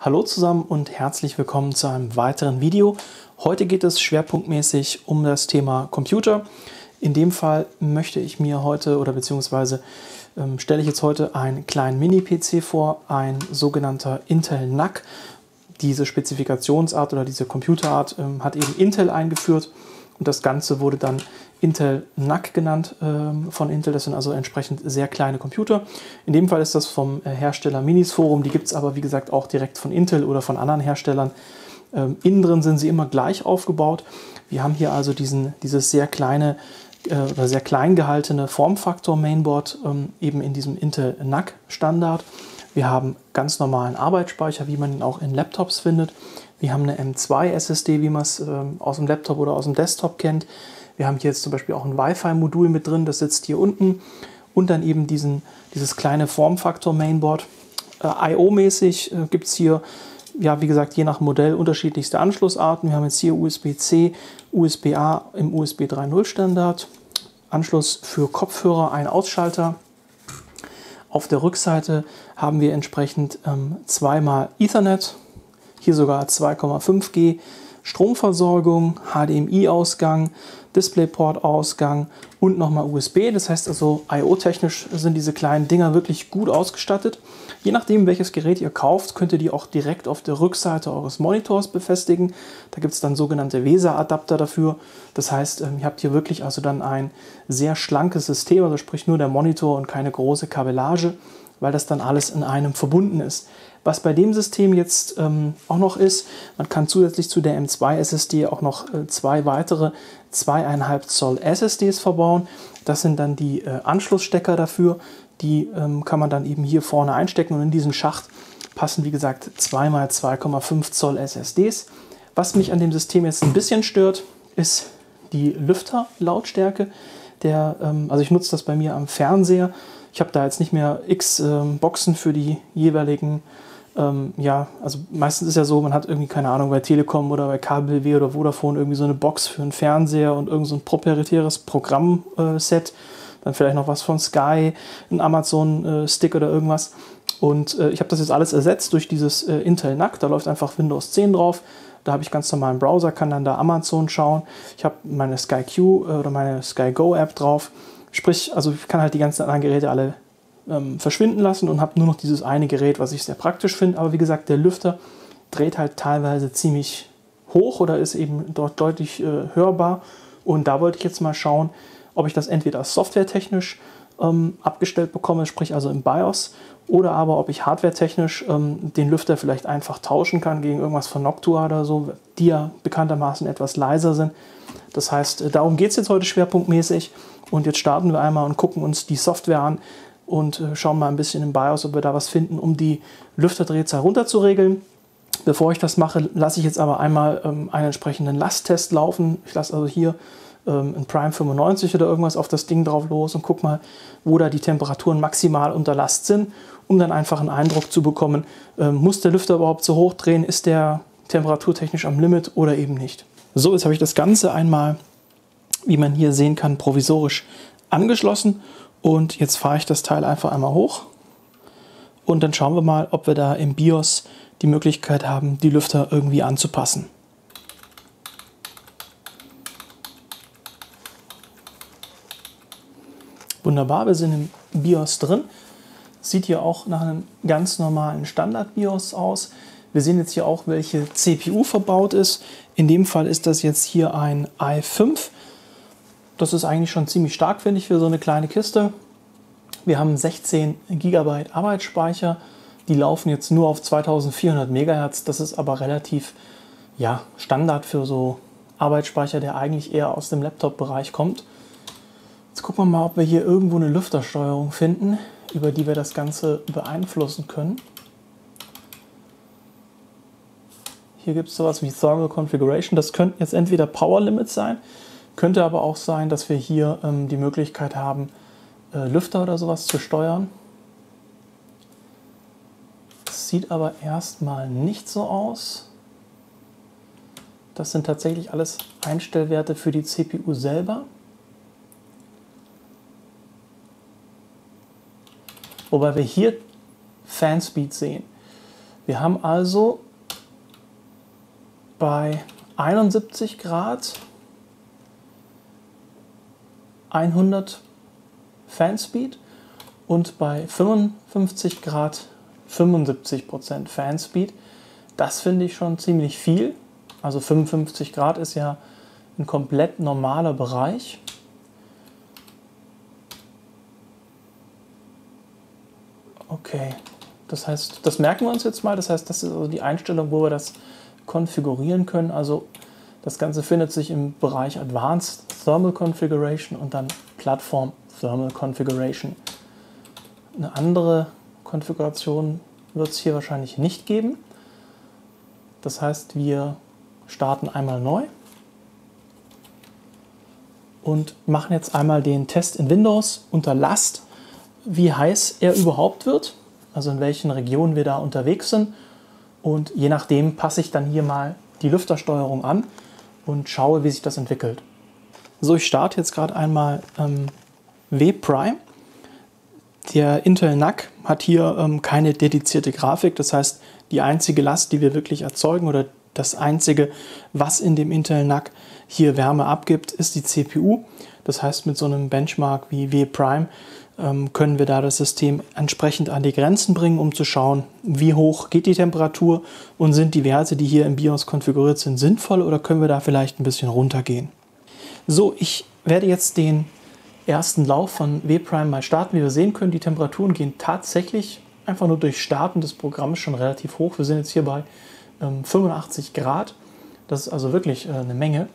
Hallo zusammen und herzlich willkommen zu einem weiteren Video. Heute geht es schwerpunktmäßig um das Thema Computer. In dem Fall möchte ich mir heute stelle ich jetzt heute einen kleinen Mini-PC vor, ein sogenannter Intel NUC. Diese Spezifikationsart oder diese Computerart hat eben Intel eingeführt und das Ganze wurde dann Intel NUC genannt von Intel. Das sind also entsprechend sehr kleine Computer. In dem Fall ist das vom Hersteller Minis Forum. Die gibt es aber wie gesagt auch direkt von Intel oder von anderen Herstellern. Innen drin sind sie immer gleich aufgebaut. Wir haben hier also dieses sehr kleine oder sehr klein gehaltene Formfaktor Mainboard eben in diesem Intel NUC Standard. Wir haben ganz normalen Arbeitsspeicher, wie man ihn auch in Laptops findet. Wir haben eine M2 SSD, wie man es aus dem Laptop oder aus dem Desktop kennt. Wir haben hier jetzt zum Beispiel auch ein Wi-Fi-Modul mit drin, das sitzt hier unten. Und dann eben dieses kleine Formfaktor-Mainboard. I/O-mäßig gibt es hier, ja, wie gesagt, je nach Modell unterschiedlichste Anschlussarten. Wir haben jetzt hier USB-C, USB-A im USB 3.0 Standard. Anschluss für Kopfhörer, ein Ausschalter. Auf der Rückseite haben wir entsprechend zweimal Ethernet, hier sogar 2,5G Stromversorgung, HDMI-Ausgang, DisplayPort-Ausgang und nochmal USB. Das heißt also, I/O-technisch sind diese kleinen Dinger wirklich gut ausgestattet. Je nachdem, welches Gerät ihr kauft, könnt ihr die auch direkt auf der Rückseite eures Monitors befestigen. Da gibt es dann sogenannte VESA-Adapter dafür. Das heißt, ihr habt hier wirklich also dann ein sehr schlankes System, also sprich nur der Monitor und keine große Kabellage, weil das dann alles in einem verbunden ist. Was bei dem System jetzt auch noch ist, man kann zusätzlich zu der M2 SSD auch noch zwei weitere 2,5 Zoll SSDs verbauen. Das sind dann die Anschlussstecker dafür. Die kann man dann eben hier vorne einstecken und in diesen Schacht passen, wie gesagt, 2 x 2,5 Zoll SSDs. Was mich an dem System jetzt ein bisschen stört, ist die Lüfterlautstärke. Also ich nutze das bei mir am Fernseher. Ich habe da jetzt nicht mehr x Boxen für die jeweiligen, also meistens ist ja so, man hat irgendwie, keine Ahnung, bei Telekom oder bei KBW oder Vodafone irgendwie so eine Box für einen Fernseher und irgend so ein proprietäres Programmset, dann vielleicht noch was von Sky, ein Amazon-Stick oder irgendwas. Und ich habe das jetzt alles ersetzt durch dieses Intel NUC, da läuft einfach Windows 10 drauf. Da habe ich ganz normalen Browser, kann dann da Amazon schauen. Ich habe meine Sky Q oder meine Sky Go App drauf. Sprich, also ich kann halt die ganzen anderen Geräte alle verschwinden lassen und habe nur noch dieses eine Gerät, was ich sehr praktisch finde. Aber wie gesagt, der Lüfter dreht halt teilweise ziemlich hoch oder ist eben dort deutlich hörbar. Und da wollte ich jetzt mal schauen, ob ich das entweder softwaretechnisch abgestellt bekomme, sprich also im BIOS, oder aber ob ich hardwaretechnisch den Lüfter vielleicht einfach tauschen kann gegen irgendwas von Noctua oder so, die ja bekanntermaßen etwas leiser sind. Das heißt, darum geht es jetzt heute schwerpunktmäßig. Und jetzt starten wir einmal und gucken uns die Software an und schauen mal ein bisschen im BIOS, ob wir da was finden, um die Lüfterdrehzahl runterzuregeln. Bevor ich das mache, lasse ich jetzt aber einmal einen entsprechenden Lasttest laufen. Ich lasse also hier ein Prime 95 oder irgendwas auf das Ding drauf los und guck mal, wo da die Temperaturen maximal unter Last sind, um dann einfach einen Eindruck zu bekommen, muss der Lüfter überhaupt so hoch drehen, ist der temperaturtechnisch am Limit oder eben nicht. So, jetzt habe ich das Ganze einmal, wie man hier sehen kann, provisorisch angeschlossen und jetzt fahre ich das Teil einfach einmal hoch und dann schauen wir mal, ob wir da im BIOS die Möglichkeit haben, die Lüfter irgendwie anzupassen. Wunderbar, wir sind im BIOS drin. Sieht hier auch nach einem ganz normalen Standard-BIOS aus. Wir sehen jetzt hier auch, welche CPU verbaut ist. In dem Fall ist das jetzt hier ein i5. Das ist eigentlich schon ziemlich stark, finde ich, für so eine kleine Kiste. Wir haben 16 GB Arbeitsspeicher. Die laufen jetzt nur auf 2400 MHz. Das ist aber relativ Standard für so Arbeitsspeicher, der eigentlich eher aus dem Laptop-Bereich kommt. Jetzt gucken wir mal, ob wir hier irgendwo eine Lüftersteuerung finden, über die wir das Ganze beeinflussen können. Hier gibt es sowas wie Toggle Configuration. Das könnten jetzt entweder Power Limits sein, könnte aber auch sein, dass wir hier die Möglichkeit haben, Lüfter oder sowas zu steuern. Das sieht aber erstmal nicht so aus. Das sind tatsächlich alles Einstellwerte für die CPU selber. Wobei wir hier Fanspeed sehen. Wir haben also bei 71 Grad 100 Fanspeed und bei 55 Grad 75% Fanspeed. Das finde ich schon ziemlich viel. Also 55 Grad ist ja ein komplett normaler Bereich. Okay, das heißt, das merken wir uns jetzt mal. Das heißt, das ist also die Einstellung, wo wir das konfigurieren können. Also das Ganze findet sich im Bereich Advanced Thermal Configuration und dann Platform Thermal Configuration. Eine andere Konfiguration wird es hier wahrscheinlich nicht geben. Das heißt, wir starten einmal neu und machen jetzt einmal den Test in Windows unter Last, wie heiß er überhaupt wird, also in welchen Regionen wir da unterwegs sind. Und je nachdem passe ich dann hier mal die Lüftersteuerung an und schaue, wie sich das entwickelt. So, ich starte jetzt gerade einmal W-Prime. Der Intel NUC hat hier keine dedizierte Grafik, das heißt, die einzige Last, die wir wirklich erzeugen oder das einzige, was in dem Intel NUC hier Wärme abgibt, ist die CPU. Das heißt, mit so einem Benchmark wie W-Prime können wir da das System entsprechend an die Grenzen bringen, um zu schauen, wie hoch geht die Temperatur und sind die Werte, die hier im BIOS konfiguriert sind, sinnvoll oder können wir da vielleicht ein bisschen runtergehen. So, ich werde jetzt den ersten Lauf von W-Prime mal starten. Wie wir sehen können, die Temperaturen gehen tatsächlich einfach nur durch Starten des Programms schon relativ hoch. Wir sind jetzt hier bei 85 Grad. Das ist also wirklich eine Menge.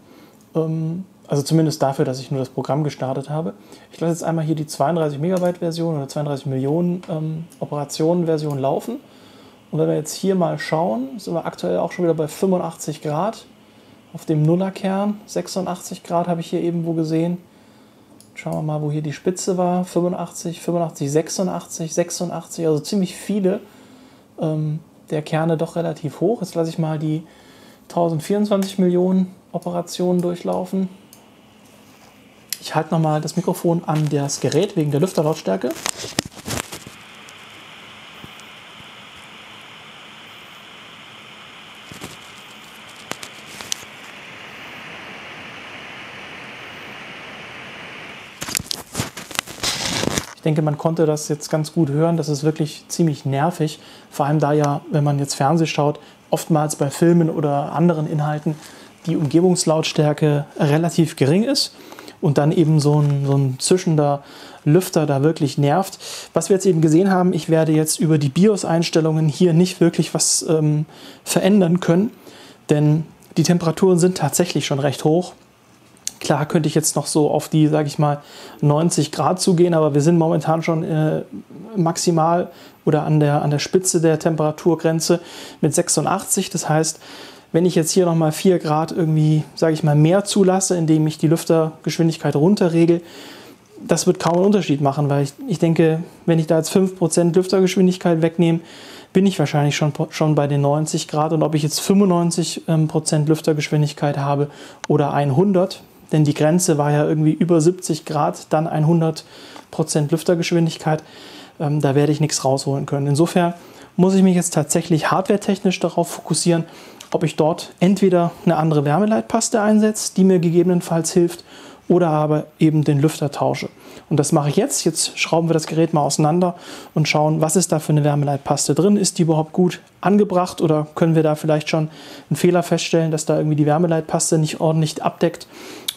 Also zumindest dafür, dass ich nur das Programm gestartet habe. Ich lasse jetzt einmal hier die 32 Megabyte Version oder 32 Millionen Operationen Version laufen. Und wenn wir jetzt hier mal schauen, sind wir aktuell auch schon wieder bei 85 Grad. Auf dem Nullerkern, 86 Grad habe ich hier irgendwo gesehen. Schauen wir mal, wo hier die Spitze war. 85, 85, 86, 86, also ziemlich viele der Kerne doch relativ hoch. Jetzt lasse ich mal die 1024 Millionen Operationen durchlaufen. Ich halte nochmal das Mikrofon an das Gerät wegen der Lüfterlautstärke. Ich denke, man konnte das jetzt ganz gut hören. Das ist wirklich ziemlich nervig. Vor allem da ja, wenn man jetzt Fernsehen schaut, oftmals bei Filmen oder anderen Inhalten die Umgebungslautstärke relativ gering ist und dann eben so ein zischender Lüfter da wirklich nervt. Was wir jetzt eben gesehen haben, ich werde jetzt über die BIOS-Einstellungen hier nicht wirklich was verändern können, denn die Temperaturen sind tatsächlich schon recht hoch. Klar könnte ich jetzt noch so auf die, sage ich mal, 90 Grad zugehen, aber wir sind momentan schon maximal oder an der Spitze der Temperaturgrenze mit 86. Das heißt, wenn ich jetzt hier nochmal 4 Grad irgendwie, sage ich mal, mehr zulasse, indem ich die Lüftergeschwindigkeit runterregel, das wird kaum einen Unterschied machen, weil ich denke, wenn ich da jetzt 5% Lüftergeschwindigkeit wegnehme, bin ich wahrscheinlich schon bei den 90 Grad. Und ob ich jetzt 95% Lüftergeschwindigkeit habe oder 100, denn die Grenze war ja irgendwie über 70 Grad, dann 100% Lüftergeschwindigkeit, da werde ich nichts rausholen können. Insofern muss ich mich jetzt tatsächlich hardwaretechnisch darauf fokussieren, ob ich dort entweder eine andere Wärmeleitpaste einsetze, die mir gegebenenfalls hilft, oder aber eben den Lüfter tausche. Und das mache ich jetzt. Jetzt schrauben wir das Gerät mal auseinander und schauen, was ist da für eine Wärmeleitpaste drin. Ist die überhaupt gut angebracht oder können wir da vielleicht schon einen Fehler feststellen, dass da irgendwie die Wärmeleitpaste nicht ordentlich abdeckt?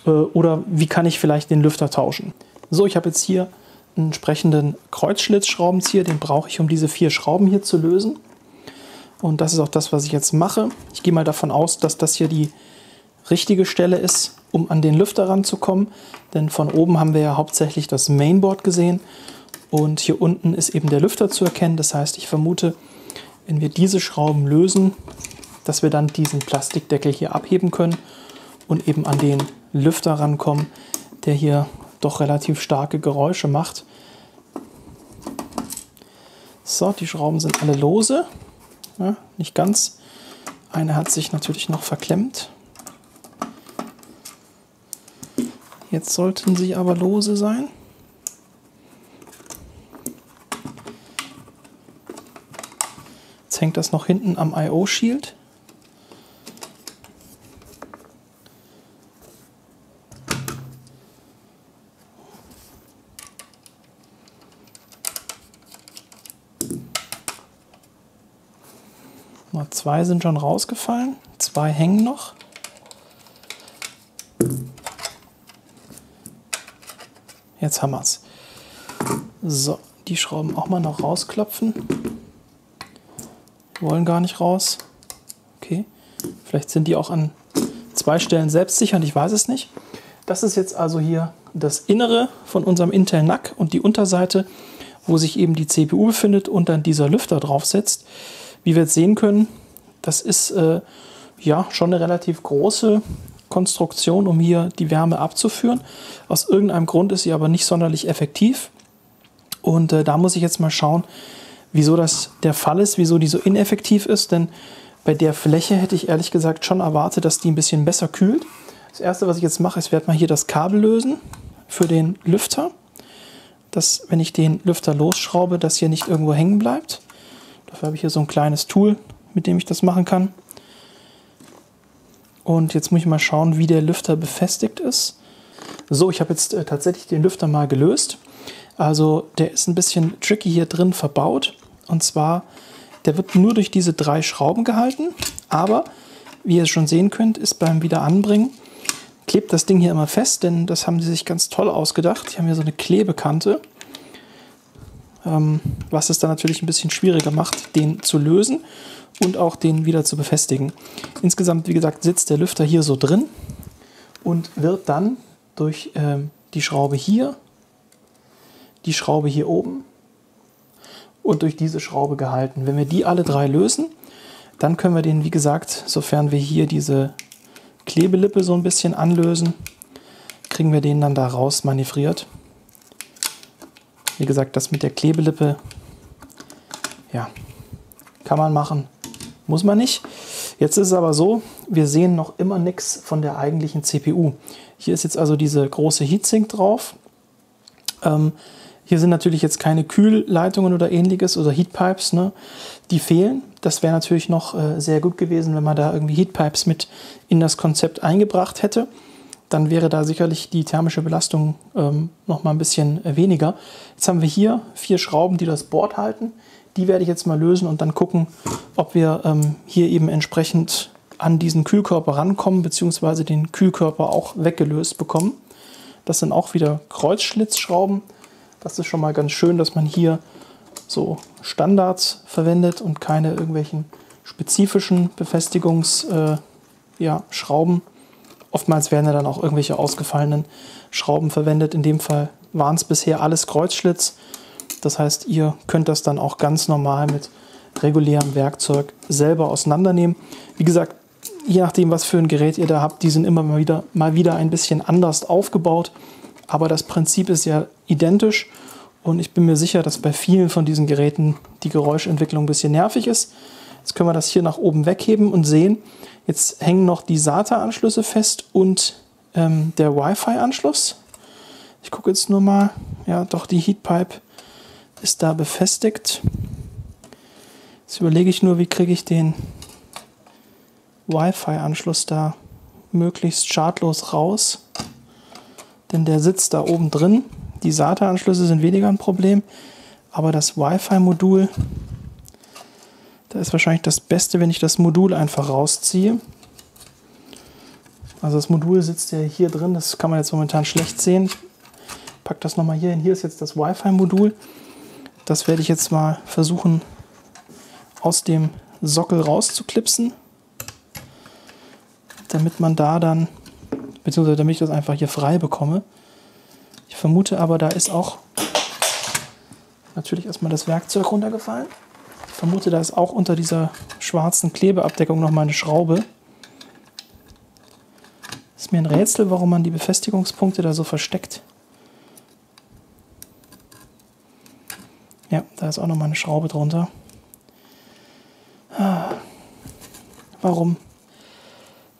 Oder wie kann ich vielleicht den Lüfter tauschen? So, ich habe jetzt hier einen entsprechenden Kreuzschlitzschraubenzieher. Den brauche ich, um diese 4 Schrauben hier zu lösen. Und das ist auch das, was ich jetzt mache. Ich gehe mal davon aus, dass das hier die richtige Stelle ist, um an den Lüfter ranzukommen. Denn von oben haben wir ja hauptsächlich das Mainboard gesehen. Und hier unten ist eben der Lüfter zu erkennen. Das heißt, ich vermute, wenn wir diese Schrauben lösen, dass wir dann diesen Plastikdeckel hier abheben können und eben an den Lüfter rankommen, der hier doch relativ starke Geräusche macht. So, die Schrauben sind alle lose. Ja, nicht ganz. Eine hat sich natürlich noch verklemmt. Jetzt sollten sie aber lose sein. Jetzt Jetzt hängt das noch hinten am I/O-Shield. Mal 2 sind schon rausgefallen, 2 hängen noch. Jetzt haben wir es. So, die Schrauben auch mal noch rausklopfen. Wollen gar nicht raus. Okay, vielleicht sind die auch an 2 Stellen selbstsichernd, ich weiß es nicht. Das ist jetzt also hier das Innere von unserem Intel NUC und die Unterseite, wo sich eben die CPU befindet und dann dieser Lüfter drauf sitzt. Wie wir jetzt sehen können, das ist ja schon eine relativ große Konstruktion, um hier die Wärme abzuführen. Aus irgendeinem Grund ist sie aber nicht sonderlich effektiv. Und da muss ich jetzt mal schauen, wieso das der Fall ist, wieso die so ineffektiv ist. Denn bei der Fläche hätte ich ehrlich gesagt schon erwartet, dass die ein bisschen besser kühlt. Das erste, was ich jetzt mache, ist, ich werde mal hier das Kabel lösen für den Lüfter. Dass, wenn ich den Lüfter losschraube, das hier nicht irgendwo hängen bleibt. Dafür habe ich hier so ein kleines Tool, mit dem ich das machen kann. Und jetzt muss ich mal schauen, wie der Lüfter befestigt ist. So, ich habe jetzt tatsächlich den Lüfter mal gelöst. Also der ist ein bisschen tricky hier drin verbaut. Und zwar, der wird nur durch diese 3 Schrauben gehalten. Aber, wie ihr schon sehen könnt, ist beim Wiederanbringen, klebt das Ding hier immer fest, denn das haben sie sich ganz toll ausgedacht. Die haben hier so eine Klebekante. Was es dann natürlich ein bisschen schwieriger macht, den zu lösen und auch den wieder zu befestigen. Insgesamt, wie gesagt, sitzt der Lüfter hier so drin und wird dann durch die Schraube hier oben und durch diese Schraube gehalten. Wenn wir die alle 3 lösen, dann können wir den, wie gesagt, sofern wir hier diese Klebelippe so ein bisschen anlösen, kriegen wir den dann da raus manövriert. Wie gesagt, das mit der Klebelippe, ja, kann man machen, muss man nicht. Jetzt ist es aber so, wir sehen noch immer nichts von der eigentlichen CPU. Hier ist jetzt also diese große Heatsink drauf. Hier sind natürlich jetzt keine Kühlleitungen oder ähnliches oder Heatpipes, ne? Die fehlen. Das wäre natürlich noch sehr gut gewesen, wenn man da irgendwie Heatpipes mit in das Konzept eingebracht hätte. Dann wäre da sicherlich die thermische Belastung noch mal ein bisschen weniger. Jetzt haben wir hier 4 Schrauben, die das Board halten. Die werde ich jetzt mal lösen und dann gucken, ob wir hier eben entsprechend an diesen Kühlkörper rankommen, beziehungsweise den Kühlkörper auch weggelöst bekommen. Das sind auch wieder Kreuzschlitzschrauben. Das ist schon mal ganz schön, dass man hier so Standards verwendet und keine irgendwelchen spezifischen Befestigungsschrauben. Oftmals werden ja dann auch irgendwelche ausgefallenen Schrauben verwendet. In dem Fall waren es bisher alles Kreuzschlitz. Das heißt, ihr könnt das dann auch ganz normal mit regulärem Werkzeug selber auseinandernehmen. Wie gesagt, je nachdem, was für ein Gerät ihr da habt, die sind immer mal wieder ein bisschen anders aufgebaut. Aber das Prinzip ist ja identisch. Und ich bin mir sicher, dass bei vielen von diesen Geräten die Geräuschentwicklung ein bisschen nervig ist. Jetzt können wir das hier nach oben wegheben und sehen, jetzt hängen noch die SATA-Anschlüsse fest und der Wi-Fi-Anschluss. Ich gucke jetzt nur mal, ja doch, die Heatpipe ist da befestigt. Jetzt überlege ich nur, wie kriege ich den Wi-Fi-Anschluss da möglichst schadlos raus. Denn der sitzt da oben drin. Die SATA-Anschlüsse sind weniger ein Problem, aber das Wi-Fi-Modul, da ist wahrscheinlich das Beste, wenn ich das Modul einfach rausziehe. Also das Modul sitzt ja hier drin, das kann man jetzt momentan schlecht sehen. Ich packe das nochmal hier hin. Hier ist jetzt das Wi-Fi-Modul. Das werde ich jetzt mal versuchen, aus dem Sockel rauszuklipsen, damit man da dann, beziehungsweise damit ich das einfach hier frei bekomme. Ich vermute aber, da ist auch natürlich erstmal das Werkzeug runtergefallen. Ich vermute, da ist auch unter dieser schwarzen Klebeabdeckung nochmal eine Schraube. Ist mir ein Rätsel, warum man die Befestigungspunkte da so versteckt. Ja, da ist auch nochmal eine Schraube drunter. Warum?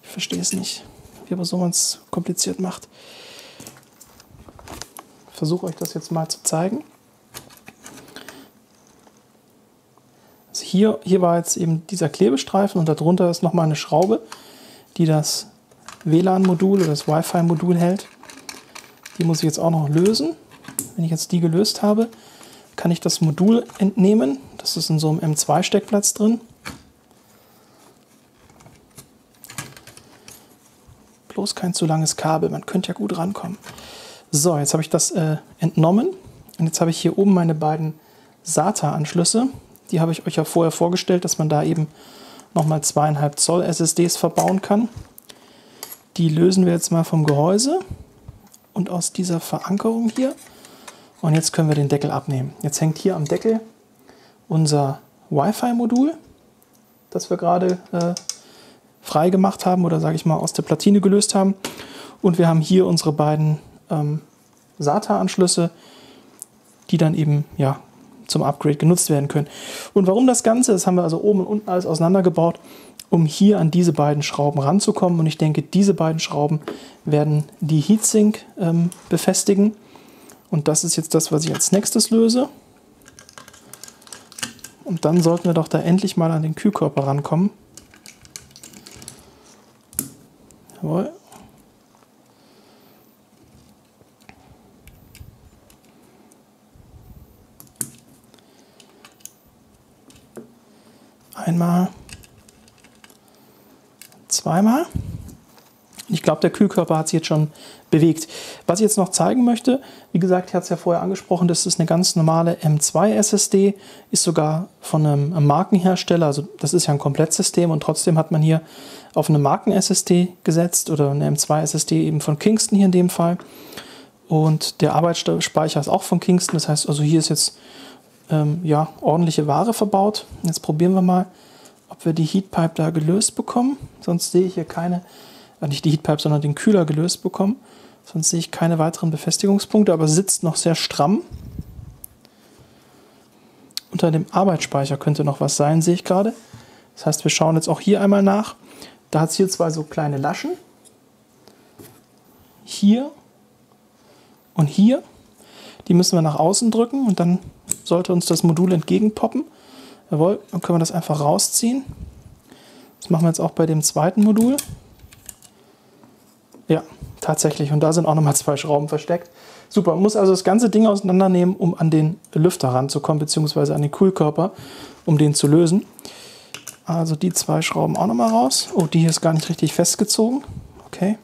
Ich verstehe es nicht. Wie aber so man es kompliziert macht. Ich versuche euch das jetzt mal zu zeigen. Also hier war jetzt eben dieser Klebestreifen und darunter ist nochmal eine Schraube, die das WLAN-Modul oder das Wi-Fi-Modul hält. Die muss ich jetzt auch noch lösen. Wenn ich jetzt die gelöst habe, kann ich das Modul entnehmen. Das ist in so einem M2-Steckplatz drin. Bloß kein zu langes Kabel, man könnte ja gut rankommen. So, jetzt habe ich das entnommen und jetzt habe ich hier oben meine beiden SATA-Anschlüsse. Die habe ich euch ja vorher vorgestellt, dass man da eben nochmal 2,5 Zoll SSDs verbauen kann. Die lösen wir jetzt mal vom Gehäuse und aus dieser Verankerung hier. Und jetzt können wir den Deckel abnehmen. Jetzt hängt hier am Deckel unser Wi-Fi-Modul, das wir gerade frei gemacht haben oder sage ich mal aus der Platine gelöst haben. Und wir haben hier unsere beiden SATA-Anschlüsse, die dann eben ja, zum Upgrade genutzt werden können. Und warum das Ganze? Das haben wir also oben und unten alles auseinandergebaut, um hier an diese beiden Schrauben ranzukommen. Und ich denke, diese beiden Schrauben werden die Heatsink befestigen. Und das ist jetzt das, was ich als nächstes löse. Und dann sollten wir doch da endlich mal an den Kühlkörper rankommen. Jawohl. Einmal, zweimal. Ich glaube, der Kühlkörper hat sich jetzt schon bewegt. Was ich jetzt noch zeigen möchte, wie gesagt, ich hatte es ja vorher angesprochen, das ist eine ganz normale M2 SSD, ist sogar von einem Markenhersteller, also das ist ja ein Komplettsystem und trotzdem hat man hier auf eine Marken-SSD gesetzt oder eine M2 SSD eben von Kingston hier in dem Fall. Und der Arbeitsspeicher ist auch von Kingston, das heißt also hier ist jetzt ja, ordentliche Ware verbaut. Jetzt probieren wir mal, ob wir die Heatpipe da gelöst bekommen. Sonst sehe ich hier keine, nicht die Heatpipe, sondern den Kühler gelöst bekommen. Sonst sehe ich keine weiteren Befestigungspunkte, aber sitzt noch sehr stramm. Unter dem Arbeitsspeicher könnte noch was sein, sehe ich gerade. Das heißt, wir schauen jetzt auch hier einmal nach. Da hat es hier zwei so kleine Laschen. Hier und hier. Die müssen wir nach außen drücken und dann sollte uns das Modul entgegenpoppen. Jawohl, dann können wir das einfach rausziehen. Das machen wir jetzt auch bei dem zweiten Modul. Ja, tatsächlich. Und da sind auch nochmal zwei Schrauben versteckt. Super, man muss also das ganze Ding auseinandernehmen, um an den Lüfter ranzukommen, beziehungsweise an den Kühlkörper, um den zu lösen. Also die zwei Schrauben auch nochmal raus. Oh, die hier ist gar nicht richtig festgezogen. Okay.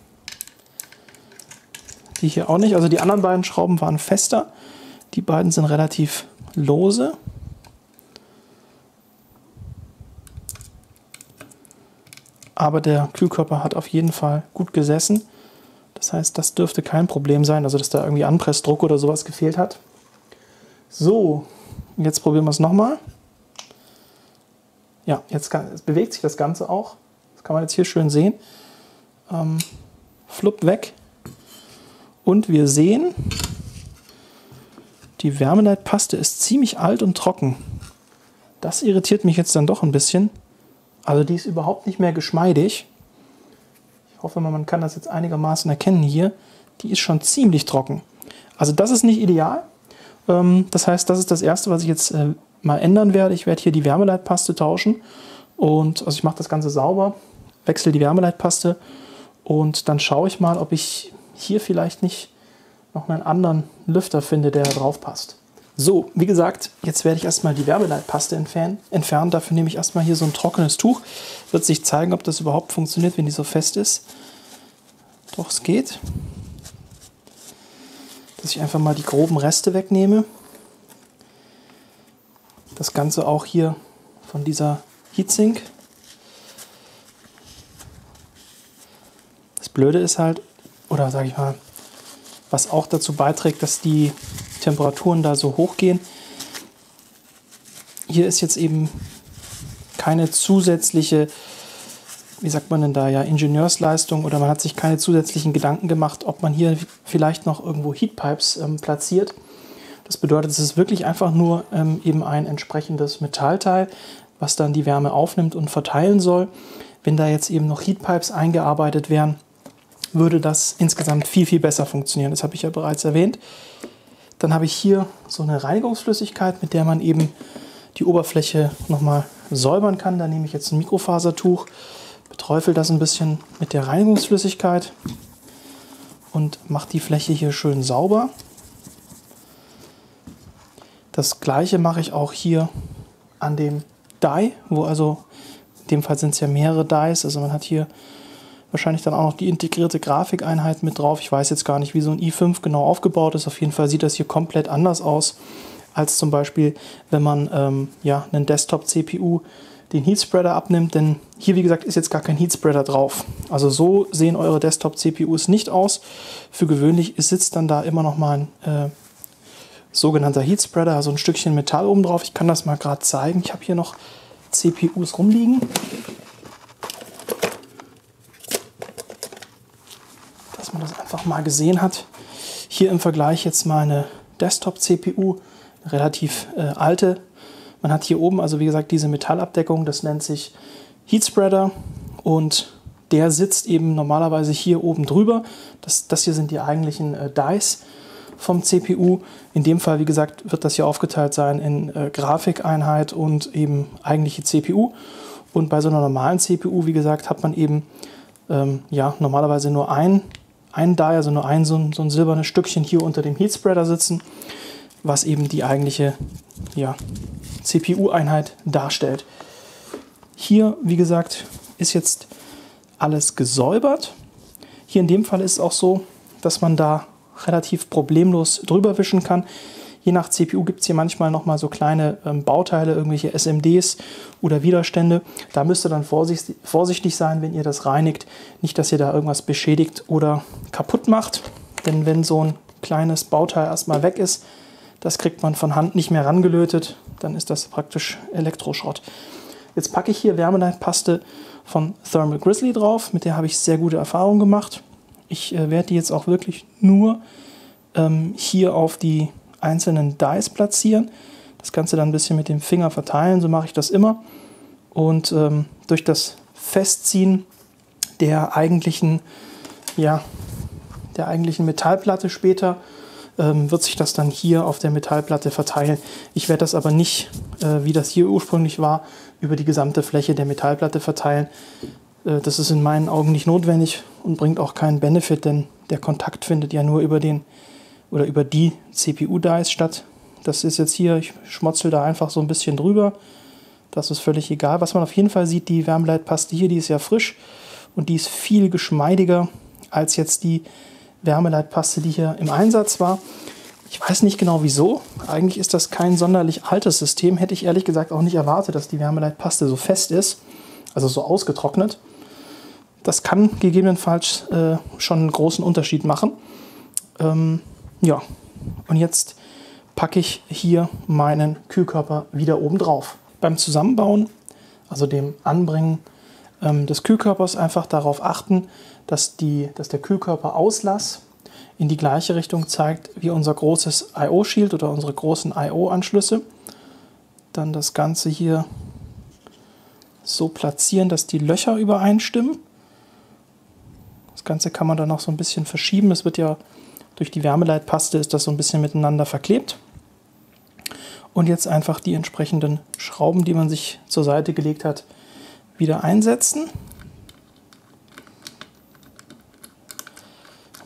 Die hier auch nicht. Also die anderen beiden Schrauben waren fester. Die beiden sind relativ lose. Aber der Kühlkörper hat auf jeden Fall gut gesessen. Das heißt, das dürfte kein Problem sein, also dass da irgendwie Anpressdruck oder sowas gefehlt hat. So, jetzt probieren wir es nochmal. Ja, jetzt bewegt sich das Ganze auch. Das kann man jetzt hier schön sehen. Flupp weg. Und wir sehen, die Wärmeleitpaste ist ziemlich alt und trocken. Das irritiert mich jetzt dann doch ein bisschen. Also die ist überhaupt nicht mehr geschmeidig. Ich hoffe mal, man kann das jetzt einigermaßen erkennen hier. Die ist schon ziemlich trocken. Also das ist nicht ideal. Das heißt, das ist das Erste, was ich jetzt mal ändern werde. Ich werde hier die Wärmeleitpaste tauschen. Und also ich mache das Ganze sauber, wechsle die Wärmeleitpaste und dann schaue ich mal, ob ich hier vielleicht nicht noch einen anderen Lüfter finde, der da drauf passt. So, wie gesagt, jetzt werde ich erstmal die Wärmeleitpaste entfernen. Dafür nehme ich erstmal hier so ein trockenes Tuch. Wird sich zeigen, ob das überhaupt funktioniert, wenn die so fest ist. Doch, es geht. Dass ich einfach mal die groben Reste wegnehme. Das Ganze auch hier von dieser Heatsink. Das Blöde ist halt, oder sage ich mal, was auch dazu beiträgt, dass die Temperaturen da so hoch gehen. Hier ist jetzt eben keine zusätzliche, wie sagt man denn da, ja, Ingenieursleistung oder man hat sich keine zusätzlichen Gedanken gemacht, ob man hier vielleicht noch irgendwo Heatpipes platziert. Das bedeutet, es ist wirklich einfach nur eben ein entsprechendes Metallteil, was dann die Wärme aufnimmt und verteilen soll. Wenn da jetzt eben noch Heatpipes eingearbeitet wären, würde das insgesamt viel, viel besser funktionieren. Das habe ich ja bereits erwähnt. Dann habe ich hier so eine Reinigungsflüssigkeit, mit der man eben die Oberfläche nochmal säubern kann. Da nehme ich jetzt ein Mikrofasertuch, beträufel das ein bisschen mit der Reinigungsflüssigkeit und mache die Fläche hier schön sauber. Das gleiche mache ich auch hier an dem Die, wo also in dem Fall sind es ja mehrere Dies, also man hat hier wahrscheinlich dann auch noch die integrierte Grafikeinheit mit drauf. Ich weiß jetzt gar nicht, wie so ein i5 genau aufgebaut ist. Auf jeden Fall sieht das hier komplett anders aus, als zum Beispiel, wenn man ja, einen Desktop-CPU den Heatspreader abnimmt. Denn hier, wie gesagt, ist jetzt gar kein Heatspreader drauf. Also so sehen eure Desktop-CPUs nicht aus. Für gewöhnlich sitzt dann da immer noch mal ein sogenannter Heatspreader, also ein Stückchen Metall oben drauf. Ich kann das mal gerade zeigen. Ich habe hier noch CPUs rumliegen. Dass man das einfach mal gesehen hat. Hier im Vergleich jetzt meine Desktop-CPU, eine relativ alte. Man hat hier oben, also wie gesagt, diese Metallabdeckung, das nennt sich Heatspreader und der sitzt eben normalerweise hier oben drüber. Das hier sind die eigentlichen Dies vom CPU. In dem Fall, wie gesagt, wird das hier aufgeteilt sein in Grafikeinheit und eben eigentliche CPU. Und bei so einer normalen CPU, wie gesagt, hat man eben ja, normalerweise nur ein Die, also nur so ein silbernes Stückchen hier unter dem Heatspreader sitzen, was eben die eigentliche ja, CPU-Einheit darstellt. Hier, wie gesagt, ist jetzt alles gesäubert. Hier in dem Fall ist es auch so, dass man da relativ problemlos drüber wischen kann. Je nach CPU gibt es hier manchmal nochmal so kleine Bauteile, irgendwelche SMDs oder Widerstände. Da müsst ihr dann vorsichtig sein, wenn ihr das reinigt. Nicht, dass ihr da irgendwas beschädigt oder kaputt macht. Denn wenn so ein kleines Bauteil erstmal weg ist, das kriegt man von Hand nicht mehr rangelötet, dann ist das praktisch Elektroschrott. Jetzt packe ich hier Wärmeleitpaste von Thermal Grizzly drauf. Mit der habe ich sehr gute Erfahrungen gemacht. Ich werde die jetzt auch wirklich nur hier auf die einzelnen Dies platzieren. Das Ganze dann ein bisschen mit dem Finger verteilen, so mache ich das immer. Und durch das Festziehen der eigentlichen Metallplatte später wird sich das dann hier auf der Metallplatte verteilen. Ich werde das aber nicht, wie das hier ursprünglich war, über die gesamte Fläche der Metallplatte verteilen. Das ist in meinen Augen nicht notwendig und bringt auch keinen Benefit, denn der Kontakt findet ja nur über die CPU-Dies statt. Das ist jetzt hier, ich schmotzel da einfach so ein bisschen drüber. Das ist völlig egal. Was man auf jeden Fall sieht, die Wärmeleitpaste hier, die ist ja frisch und die ist viel geschmeidiger als jetzt die Wärmeleitpaste, die hier im Einsatz war. Ich weiß nicht genau wieso. Eigentlich ist das kein sonderlich altes System. Hätte ich ehrlich gesagt auch nicht erwartet, dass die Wärmeleitpaste so fest ist, also so ausgetrocknet. Das kann gegebenenfalls schon einen großen Unterschied machen. Ja, und jetzt packe ich hier meinen Kühlkörper wieder oben drauf. Beim Zusammenbauen, also dem Anbringen des Kühlkörpers, einfach darauf achten, dass der Kühlkörperauslass in die gleiche Richtung zeigt wie unser großes I/O-Shield oder unsere großen I/O-Anschlüsse. Dann das Ganze hier so platzieren, dass die Löcher übereinstimmen. Das Ganze kann man dann noch so ein bisschen verschieben. Es wird ja durch die Wärmeleitpaste ist das so ein bisschen miteinander verklebt. Und jetzt einfach die entsprechenden Schrauben, die man sich zur Seite gelegt hat, wieder einsetzen.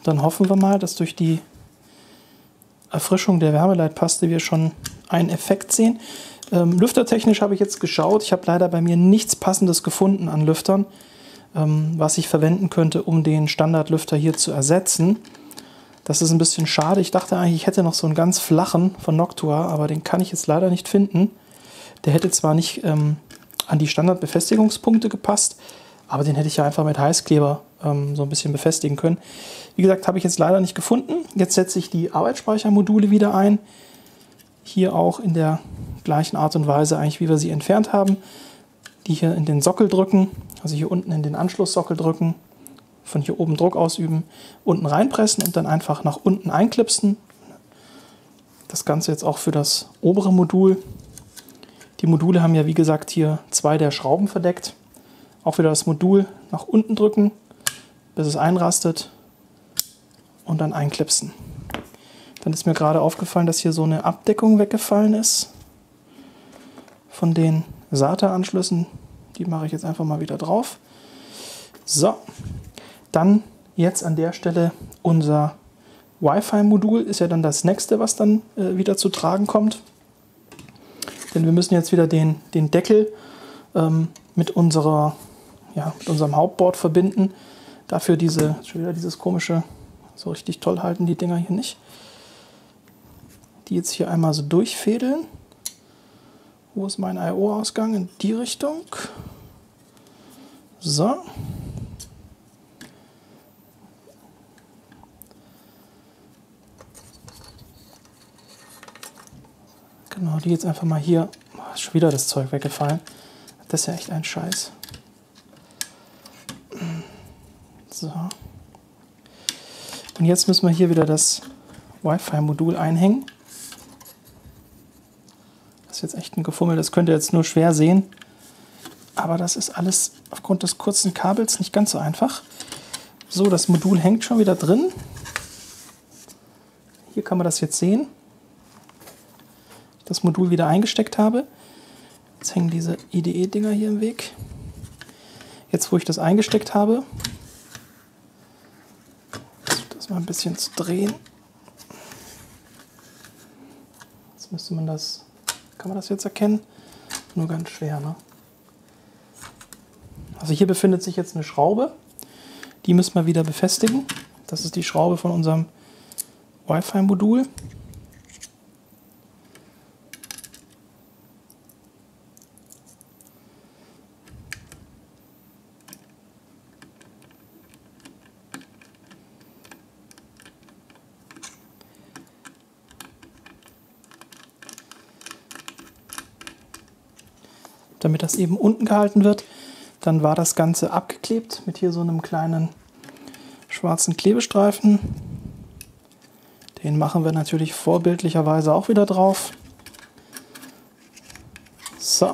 Dann hoffen wir mal, dass durch die Erfrischung der Wärmeleitpaste wir schon einen Effekt sehen. Lüftertechnisch habe ich jetzt geschaut. Ich habe leider bei mir nichts Passendes gefunden an Lüftern, was ich verwenden könnte, um den Standardlüfter hier zu ersetzen. Das ist ein bisschen schade. Ich dachte eigentlich, ich hätte noch so einen ganz flachen von Noctua, aber den kann ich jetzt leider nicht finden. Der hätte zwar nicht an die Standardbefestigungspunkte gepasst, aber den hätte ich ja einfach mit Heißkleber so ein bisschen befestigen können. Wie gesagt, habe ich jetzt leider nicht gefunden. Jetzt setze ich die Arbeitsspeichermodule wieder ein. Hier auch in der gleichen Art und Weise, eigentlich wie wir sie entfernt haben. Die hier in den Sockel drücken, also hier unten in den Anschlusssockel drücken, von hier oben Druck ausüben, unten reinpressen und dann einfach nach unten einklipsen. Das Ganze jetzt auch für das obere Modul. Die Module haben ja wie gesagt hier 2 der Schrauben verdeckt. Auch wieder das Modul nach unten drücken, bis es einrastet und dann einklipsen. Dann ist mir gerade aufgefallen, dass hier so eine Abdeckung weggefallen ist von den SATA-Anschlüssen. Die mache ich jetzt einfach mal wieder drauf. So, dann jetzt an der Stelle unser Wi-Fi-Modul ist ja dann das nächste, was dann wieder zu tragen kommt. Denn wir müssen jetzt wieder den Deckel mit unserem Hauptboard verbinden. Dafür schon wieder dieses komische, so richtig toll halten die Dinger hier nicht. Die jetzt hier einmal so durchfädeln. Wo ist mein I/O-Ausgang? In die Richtung. So. Genau, die jetzt einfach mal hier. Oh, ist schon wieder das Zeug weggefallen. Das ist ja echt ein Scheiß. So. Und jetzt müssen wir hier wieder das Wi-Fi-Modul einhängen. Das ist jetzt echt ein Gefummel, das könnt ihr jetzt nur schwer sehen. Aber das ist alles aufgrund des kurzen Kabels nicht ganz so einfach. So, das Modul hängt schon wieder drin. Hier kann man das jetzt sehen. Das Modul wieder eingesteckt habe. Jetzt hängen diese IDE-Dinger hier im Weg. Jetzt, wo ich das eingesteckt habe, das mal ein bisschen zu drehen. Jetzt müsste man das, kann man das jetzt erkennen? Nur ganz schwer, ne? Also hier befindet sich jetzt eine Schraube. Die müssen wir wieder befestigen. Das ist die Schraube von unserem Wi-Fi-Modul. Damit das eben unten gehalten wird. Dann war das Ganze abgeklebt mit hier so einem kleinen schwarzen Klebestreifen. Den machen wir natürlich vorbildlicherweise auch wieder drauf. So.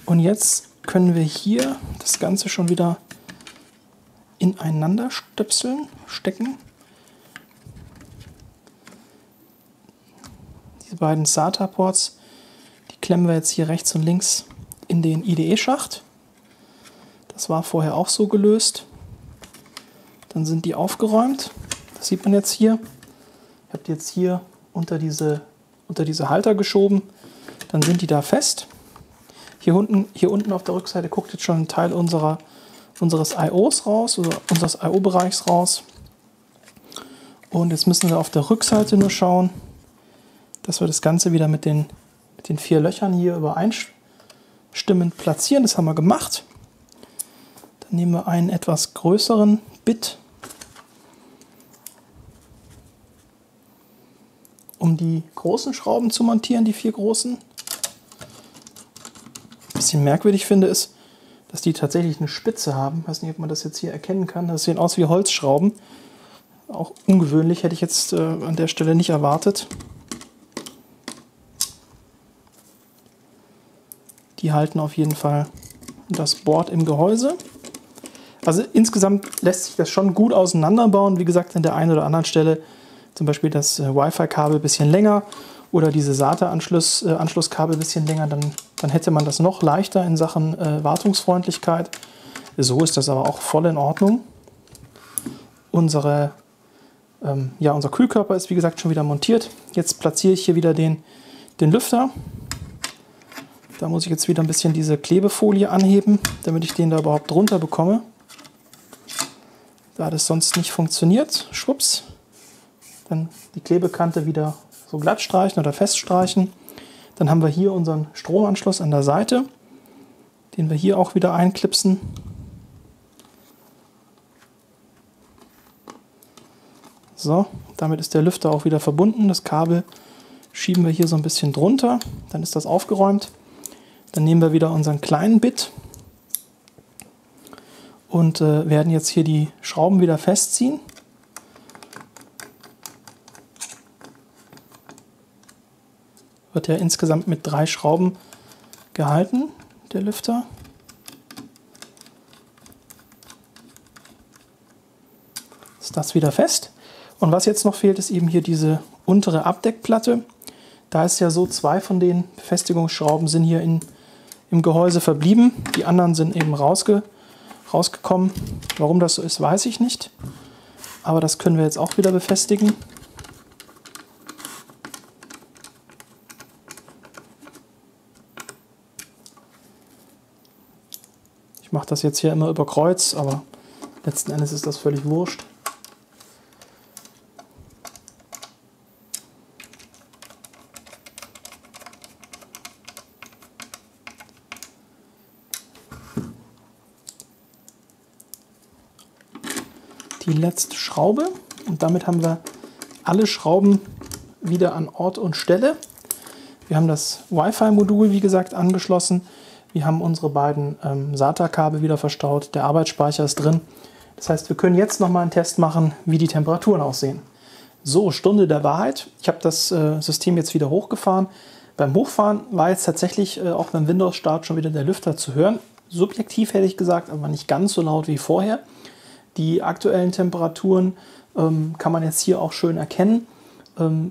Und jetzt können wir hier das Ganze schon wieder ineinander stecken. Diese beiden SATA-Ports, die klemmen wir jetzt hier rechts und links in den IDE-Schacht. Das war vorher auch so gelöst. Dann sind die aufgeräumt. Das sieht man jetzt hier. Ich habe die jetzt hier unter diese Halter geschoben. Dann sind die da fest. Hier unten auf der Rückseite guckt jetzt schon ein Teil unseres I/Os raus, oder unseres I/O-Bereichs raus. Und jetzt müssen wir auf der Rückseite nur schauen, dass wir das Ganze wieder mit den 4 Löchern hier übereinstimmend platzieren. Das haben wir gemacht. Dann nehmen wir einen etwas größeren Bit, um die großen Schrauben zu montieren, die 4 großen. Ein bisschen merkwürdig finde ist, dass die tatsächlich eine Spitze haben. Ich weiß nicht, ob man das jetzt hier erkennen kann. Das sehen aus wie Holzschrauben. Auch ungewöhnlich, hätte ich jetzt an der Stelle nicht erwartet. Die halten auf jeden Fall das Board im Gehäuse. Also insgesamt lässt sich das schon gut auseinanderbauen. Wie gesagt, an der einen oder anderen Stelle zum Beispiel das Wi-Fi-Kabel ein bisschen länger oder diese SATA-Anschlusskabel ein bisschen länger, dann hätte man das noch leichter in Sachen Wartungsfreundlichkeit. So ist das aber auch voll in Ordnung. Unser Kühlkörper ist wie gesagt schon wieder montiert. Jetzt platziere ich hier wieder den Lüfter. Da muss ich jetzt wieder ein bisschen diese Klebefolie anheben, damit ich den da überhaupt drunter bekomme. Da das sonst nicht funktioniert, schwupps, dann die Klebekante wieder so glatt streichen oder feststreichen. Dann haben wir hier unseren Stromanschluss an der Seite, den wir hier auch wieder einklipsen. So, damit ist der Lüfter auch wieder verbunden. Das Kabel schieben wir hier so ein bisschen drunter, dann ist das aufgeräumt. Dann nehmen wir wieder unseren kleinen Bit und werden jetzt hier die Schrauben wieder festziehen. Wird ja insgesamt mit 3 Schrauben gehalten, der Lüfter. Ist das wieder fest. Und was jetzt noch fehlt, ist eben hier diese untere Abdeckplatte. Da ist ja so, 2 von den Befestigungsschrauben sind hier im Gehäuse verblieben. Die anderen sind eben rausgekommen. Warum das so ist, weiß ich nicht. Aber das können wir jetzt auch wieder befestigen. Ich mache das jetzt hier immer über Kreuz, aber letzten Endes ist das völlig wurscht. Die letzte Schraube und damit haben wir alle Schrauben wieder an Ort und Stelle. Wir haben das Wi-Fi-Modul, wie gesagt, angeschlossen. Wir haben unsere beiden SATA-Kabel wieder verstaut. Der Arbeitsspeicher ist drin. Das heißt, wir können jetzt nochmal einen Test machen, wie die Temperaturen aussehen. So, Stunde der Wahrheit. Ich habe das System jetzt wieder hochgefahren. Beim Hochfahren war jetzt tatsächlich auch beim Windows-Start schon wieder der Lüfter zu hören. Subjektiv hätte ich gesagt, aber nicht ganz so laut wie vorher. Die aktuellen Temperaturen kann man jetzt hier auch schön erkennen,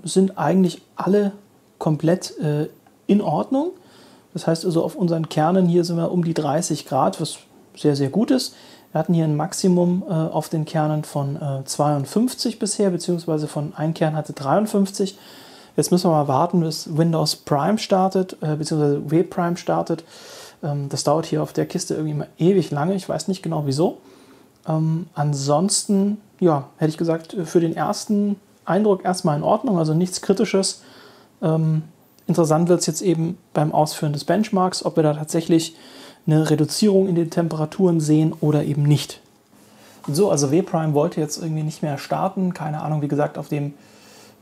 sind eigentlich alle komplett in Ordnung. Das heißt also, auf unseren Kernen hier sind wir um die 30 Grad, was sehr, sehr gut ist. Wir hatten hier ein Maximum auf den Kernen von 52 bisher, beziehungsweise von ein Kern hatte 53. Jetzt müssen wir mal warten, bis Windows Prime startet, beziehungsweise W Prime startet. Das dauert hier auf der Kiste irgendwie mal ewig lange, ich weiß nicht genau wieso. Ansonsten, ja, hätte ich gesagt, für den ersten Eindruck erstmal in Ordnung, also nichts Kritisches. Interessant wird es jetzt eben beim Ausführen des Benchmarks, ob wir da tatsächlich eine Reduzierung in den Temperaturen sehen oder eben nicht. So, also W-Prime wollte jetzt irgendwie nicht mehr starten. Keine Ahnung, wie gesagt, auf dem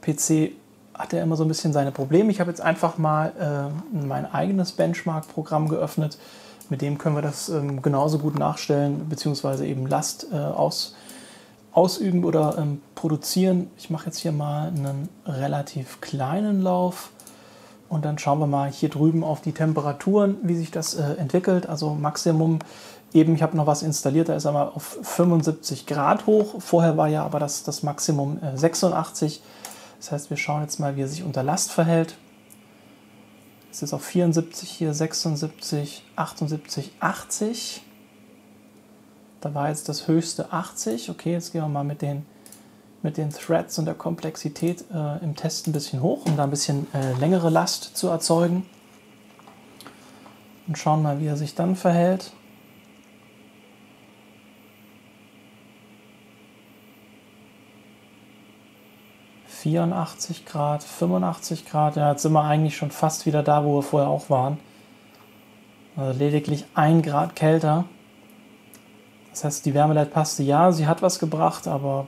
PC hat er immer so ein bisschen seine Probleme. Ich habe jetzt einfach mal mein eigenes Benchmark-Programm geöffnet. Mit dem können wir das genauso gut nachstellen, beziehungsweise eben Last ausüben oder produzieren. Ich mache jetzt hier mal einen relativ kleinen Lauf und dann schauen wir mal hier drüben auf die Temperaturen, wie sich das entwickelt. Also Maximum, eben ich habe noch was installiert, da ist er mal auf 75 Grad hoch. Vorher war ja aber das Maximum 86. Das heißt, wir schauen jetzt mal, wie er sich unter Last verhält. Es ist auf 74 hier, 76, 78, 80. Da war jetzt das höchste 80. Okay, jetzt gehen wir mal mit den Threads und der Komplexität im Test ein bisschen hoch, um da ein bisschen längere Last zu erzeugen. Und schauen mal, wie er sich dann verhält. ...84 Grad, 85 Grad, ja, jetzt sind wir eigentlich schon fast wieder da, wo wir vorher auch waren. Also lediglich 1 Grad kälter. Das heißt, die Wärmeleitpaste, ja, sie hat was gebracht, aber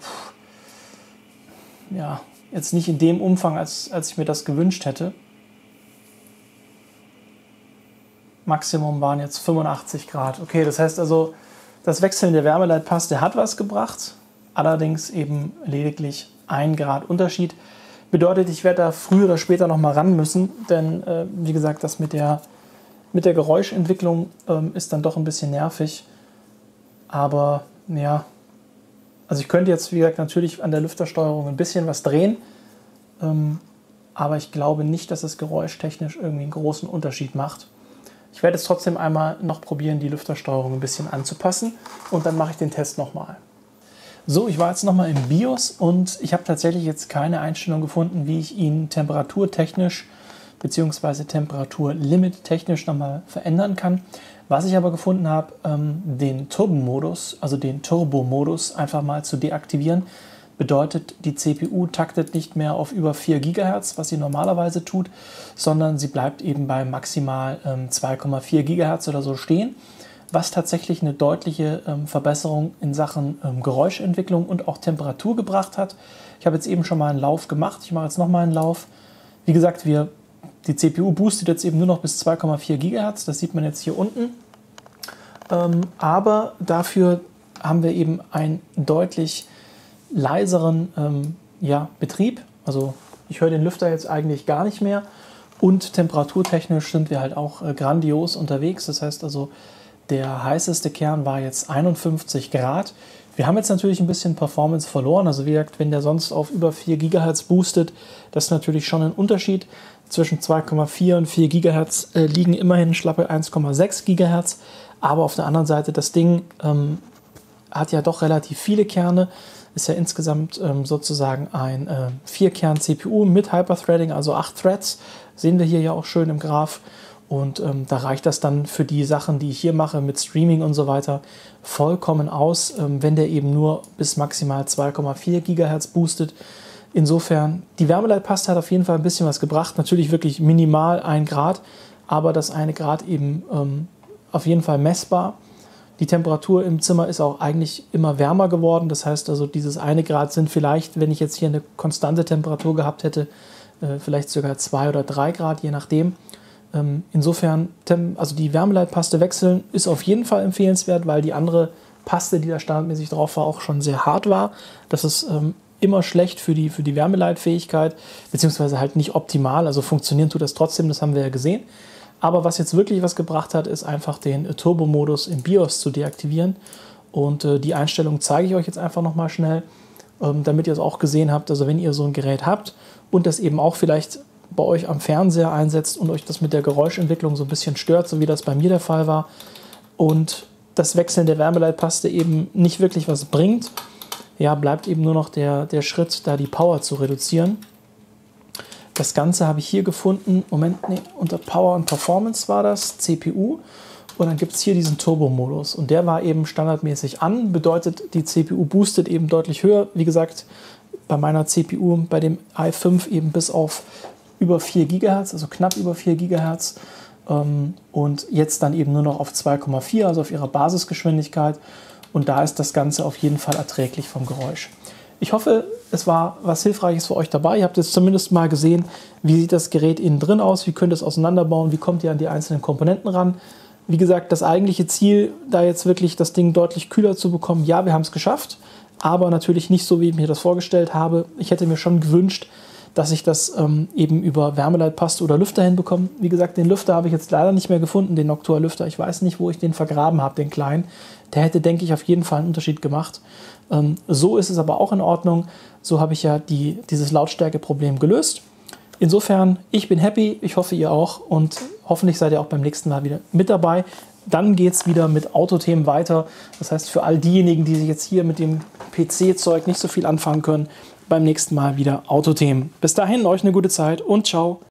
ja, jetzt nicht in dem Umfang, als ich mir das gewünscht hätte. Maximum waren jetzt 85 Grad. Okay, das heißt also, das Wechseln der Wärmeleitpaste hat was gebracht, allerdings eben lediglich 1 Grad Unterschied. Bedeutet, ich werde da früher oder später noch mal ran müssen, denn wie gesagt, das mit der Geräuschentwicklung ist dann doch ein bisschen nervig. Aber ja, also ich könnte jetzt, wie gesagt, natürlich an der Lüftersteuerung ein bisschen was drehen, aber ich glaube nicht, dass es geräuschtechnisch irgendwie einen großen Unterschied macht. Ich werde es trotzdem einmal noch probieren, die Lüftersteuerung ein bisschen anzupassen und dann mache ich den Test nochmal. So, ich war jetzt nochmal im BIOS und ich habe tatsächlich jetzt keine Einstellung gefunden, wie ich ihn temperaturtechnisch bzw. temperaturlimit-technisch nochmal verändern kann. Was ich aber gefunden habe, den Turbo-Modus, also den Turbo-Modus einfach mal zu deaktivieren, bedeutet, die CPU taktet nicht mehr auf über 4 GHz, was sie normalerweise tut, sondern sie bleibt eben bei maximal 2,4 GHz oder so stehen, was tatsächlich eine deutliche Verbesserung in Sachen Geräuschentwicklung und auch Temperatur gebracht hat. Ich habe jetzt eben schon mal einen Lauf gemacht, ich mache jetzt nochmal einen Lauf. Wie gesagt, die CPU boostet jetzt eben nur noch bis 2,4 GHz, das sieht man jetzt hier unten. Aber dafür haben wir eben einen deutlich leiseren Betrieb. Also ich höre den Lüfter jetzt eigentlich gar nicht mehr und temperaturtechnisch sind wir halt auch grandios unterwegs. Das heißt also, der heißeste Kern war jetzt 51 Grad. Wir haben jetzt natürlich ein bisschen Performance verloren. Also wie gesagt, wenn der sonst auf über 4 GHz boostet, das ist natürlich schon ein Unterschied. Zwischen 2,4 und 4 GHz liegen immerhin schlappe 1,6 GHz. Aber auf der anderen Seite, das Ding hat ja doch relativ viele Kerne. Ist ja insgesamt sozusagen ein 4-Kern-CPU mit Hyperthreading, also 8 Threads. Sehen wir hier ja auch schön im Graph. Und da reicht das dann für die Sachen, die ich hier mache mit Streaming und so weiter, vollkommen aus, wenn der eben nur bis maximal 2,4 GHz boostet. Insofern, die Wärmeleitpaste hat auf jeden Fall ein bisschen was gebracht. Natürlich wirklich minimal 1 Grad, aber das 1 Grad eben auf jeden Fall messbar. Die Temperatur im Zimmer ist auch eigentlich immer wärmer geworden. Das heißt also, dieses 1 Grad sind vielleicht, wenn ich jetzt hier eine konstante Temperatur gehabt hätte, vielleicht sogar 2 oder 3 Grad, je nachdem. Insofern, also die Wärmeleitpaste wechseln ist auf jeden Fall empfehlenswert, weil die andere Paste, die da standardmäßig drauf war, auch schon sehr hart war. Das ist immer schlecht für die Wärmeleitfähigkeit, beziehungsweise halt nicht optimal. Also funktionieren tut das trotzdem, das haben wir ja gesehen. Aber was jetzt wirklich was gebracht hat, ist einfach den Turbo-Modus im BIOS zu deaktivieren. Und die Einstellung zeige ich euch jetzt einfach nochmal schnell, damit ihr es auch gesehen habt. Also wenn ihr so ein Gerät habt und das eben auch vielleicht bei euch am Fernseher einsetzt und euch das mit der Geräuschentwicklung so ein bisschen stört, so wie das bei mir der Fall war, und das Wechseln der Wärmeleitpaste eben nicht wirklich was bringt, ja, bleibt eben nur noch der Schritt, da die Power zu reduzieren. Das Ganze habe ich hier gefunden, unter Power und Performance war das, CPU, und dann gibt es hier diesen Turbo-Modus und der war eben standardmäßig an, bedeutet, die CPU boostet eben deutlich höher, wie gesagt, bei meiner CPU, bei dem i5 eben bis auf über 4 GHz, also knapp über 4 GHz und jetzt dann eben nur noch auf 2,4, also auf ihrer Basisgeschwindigkeit, und da ist das Ganze auf jeden Fall erträglich vom Geräusch. Ich hoffe, es war was Hilfreiches für euch dabei. Ihr habt jetzt zumindest mal gesehen, wie sieht das Gerät innen drin aus, wie könnt ihr es auseinanderbauen, wie kommt ihr an die einzelnen Komponenten ran. Wie gesagt, das eigentliche Ziel, da jetzt wirklich das Ding deutlich kühler zu bekommen, ja, wir haben es geschafft, aber natürlich nicht so, wie ich mir das vorgestellt habe. Ich hätte mir schon gewünscht, dass ich das eben über Wärmeleitpaste oder Lüfter hinbekomme. Wie gesagt, den Lüfter habe ich jetzt leider nicht mehr gefunden, den Noctua-Lüfter. Ich weiß nicht, wo ich den vergraben habe, den kleinen. Der hätte, denke ich, auf jeden Fall einen Unterschied gemacht. So ist es aber auch in Ordnung. So habe ich ja dieses Lautstärkeproblem gelöst. Insofern, ich bin happy, ich hoffe ihr auch, und hoffentlich seid ihr auch beim nächsten Mal wieder mit dabei. Dann geht es wieder mit Autothemen weiter. Das heißt, für all diejenigen, die sich jetzt hier mit dem PC-Zeug nicht so viel anfangen können, beim nächsten Mal wieder Autothemen. Bis dahin, euch eine gute Zeit und ciao.